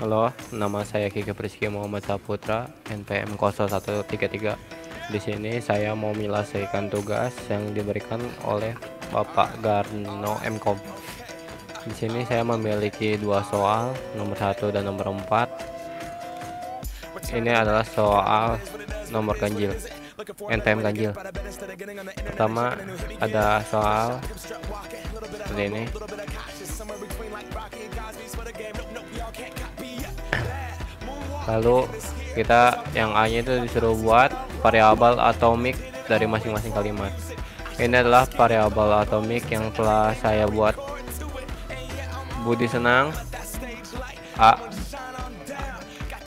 Halo, nama saya Kiki Priski Muhammad Saputra, NPM 0133. Di sini saya mau menyelesaikan tugas yang diberikan oleh Bapak Garno Mkom. Di sini saya memiliki dua soal, nomor 1 dan nomor 4. Ini adalah soal nomor ganjil, NPM ganjil. Pertama ada soal seperti ini. Lalu kita yang A-nya itu disuruh buat variabel atomik dari masing-masing kalimat. Ini adalah variabel atomik yang telah saya buat. Budi senang, A.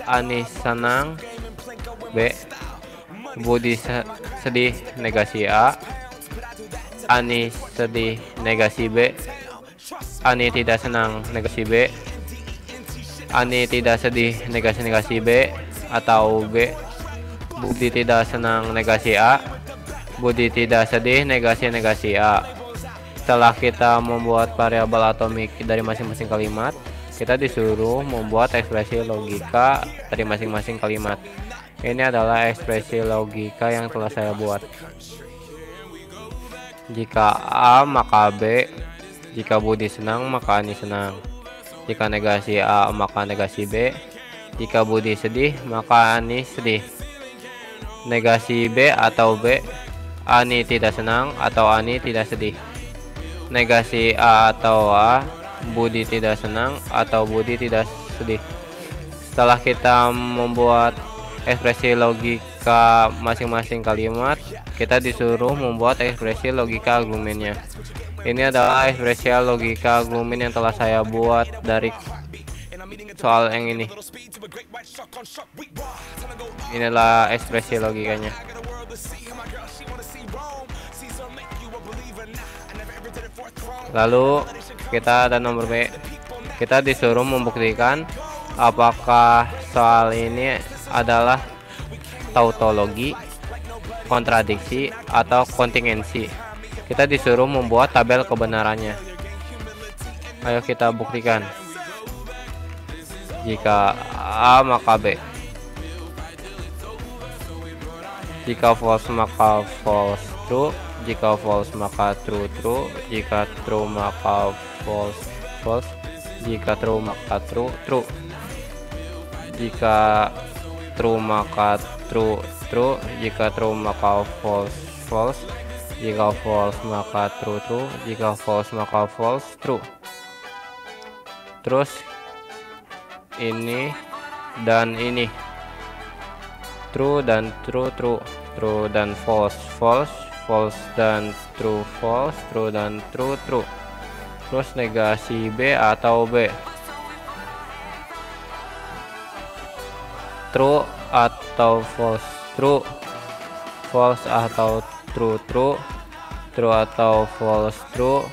Anis senang, B. Budi sedih, negasi A. Anis sedih, negasi B. Ani tidak senang, negasi B. Ani tidak sedih, negasi B. Atau B. Budi tidak senang, negasi A. Budi tidak sedih, negasi A. Setelah kita membuat variabel atomik dari masing-masing kalimat, kita disuruh membuat ekspresi logika dari masing-masing kalimat. Ini adalah ekspresi logika yang telah saya buat. Jika A maka B. Jika Budi senang maka Ani senang. Jika negasi A maka negasi B. Jika Budi sedih maka Ani sedih. Negasi B atau B. Ani tidak senang atau Ani tidak sedih. Negasi A atau A. Budi tidak senang atau Budi tidak sedih. Setelah kita membuat ekspresi logika masing-masing kalimat, kita disuruh membuat ekspresi logika argumennya. Ini adalah ekspresi logika argumen yang telah saya buat dari soal yang ini. Inilah ekspresi logikanya. Lalu kita ada nomor B. Kita disuruh membuktikan apakah soal ini adalah tautologi, kontradiksi, atau kontingensi. Kita disuruh membuat tabel kebenarannya. Ayo kita buktikan. Jika A maka B. Jika false maka false true. Jika false maka true true. Jika true maka false false. Jika true maka true true. Jika true maka true true. Jika true maka false false. Jika false maka true true. Jika false maka false true. Terus ini dan ini, true dan true true, true dan false false, false dan true false, true dan true true. Terus negasi B atau B, true atau false true, false atau true true, true atau false true,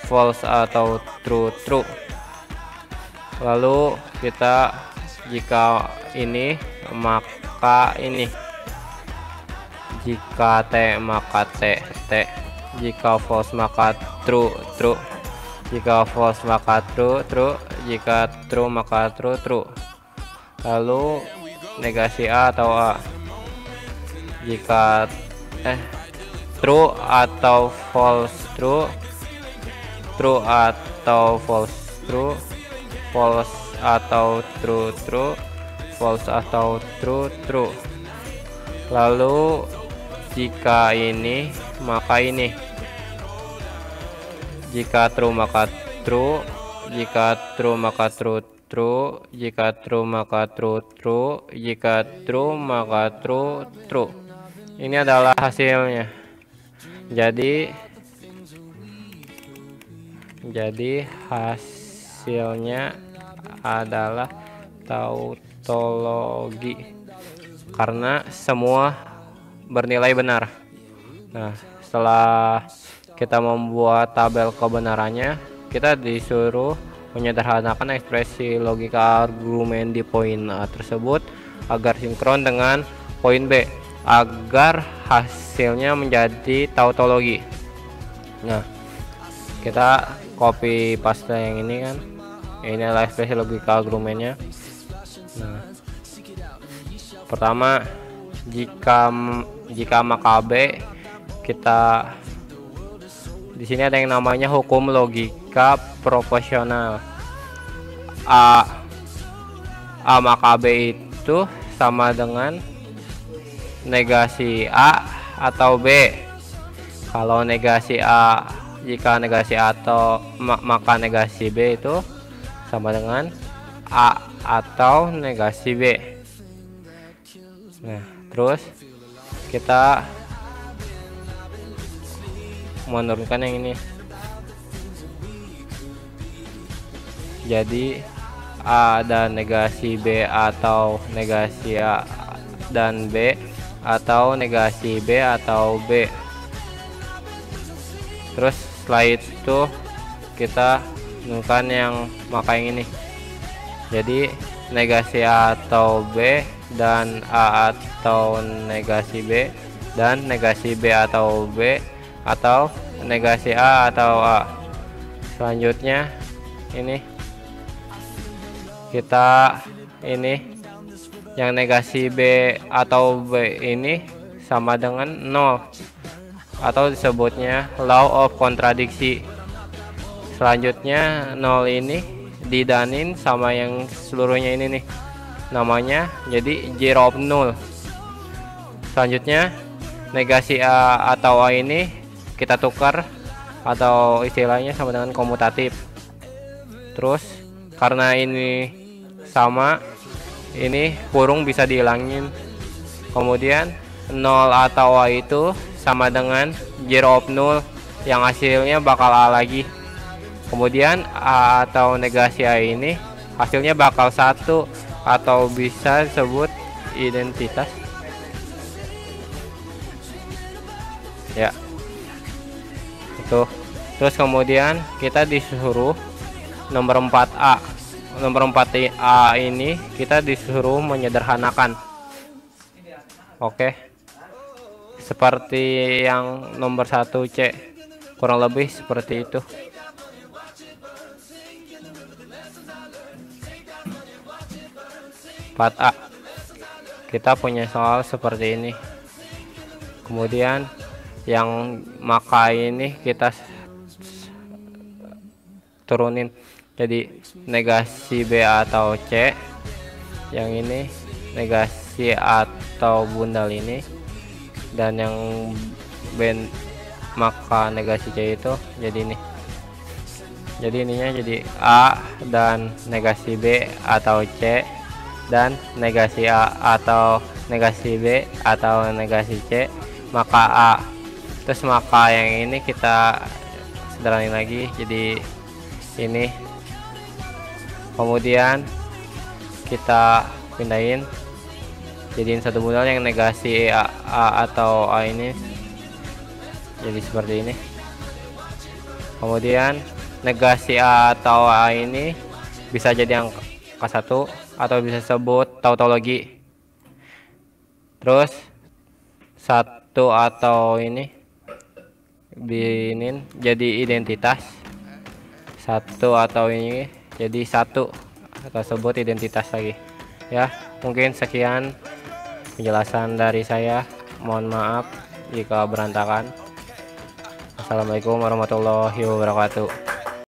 false atau true true. Lalu kita jika ini maka ini, jika T maka T T, jika false maka true true, jika false maka true true, jika true maka true true. Lalu negasi A atau A, jika true atau false true, true atau false true, false atau true true, false atau true true. Lalu jika ini maka ini, jika true maka true, jika true maka true true, jika true maka true true, jika true maka true true. Ini adalah hasilnya. Jadi hasilnya adalah tautologi karena semua bernilai benar. Nah, setelah kita membuat tabel kebenarannya, kita disuruh menyederhanakan ekspresi logika argumen di poin A tersebut agar sinkron dengan poin B, agar hasilnya menjadi tautologi. Nah, kita copy paste yang ini kan, Ini adalah ekspresi logika argumennya. Nah, pertama, jika maka B, kita di sini ada yang namanya hukum logika proporsional. A maka B itu sama dengan negasi A atau B. Kalau negasi A, jika negasi A atau maka negasi B itu sama dengan A atau negasi B. Nah, terus kita menurunkan yang ini. Jadi A dan negasi B atau negasi A dan B atau negasi B atau B. Terus setelah itu kita menentukan yang maka yang ini. Jadi negasi A atau B dan A atau negasi B dan negasi B atau B atau negasi A atau A. Selanjutnya ini kita ini yang negasi B atau B ini sama dengan 0 atau disebutnya law of contradiction. Selanjutnya 0 ini didanin sama yang seluruhnya ini nih, namanya jadi zero of null. Selanjutnya negasi A atau A ini kita tukar atau istilahnya sama dengan komutatif. Terus karena ini sama, ini kurung bisa dihilangin. Kemudian 0 atau A itu sama dengan zero of null yang hasilnya bakal A lagi. Kemudian A atau negasi A ini hasilnya bakal 1 atau bisa disebut identitas. Ya, itu. Terus kemudian kita disuruh nomor 4A. Nomor 4A ini kita disuruh menyederhanakan. Oke. Seperti yang nomor 1C, kurang lebih seperti itu. A, kita punya soal seperti ini. Kemudian yang maka ini kita turunin jadi negasi B atau C, yang ini negasi atau bundal ini, dan yang B maka negasi C itu jadi ini. Jadi ininya jadi A dan negasi B atau C dan negasi A atau negasi B atau negasi C maka A. Terus maka yang ini kita sederhanain lagi jadi ini. Kemudian kita pindahin jadiin satu bundal yang negasi A atau A ini jadi seperti ini. Kemudian negasi A atau A ini bisa jadi angka 1 atau bisa sebut tautologi. Terus 1 atau ini binin jadi identitas. 1 atau ini jadi 1 atau sebut identitas lagi. Ya, mungkin sekian penjelasan dari saya. Mohon maaf jika berantakan. Assalamualaikum warahmatullahi wabarakatuh.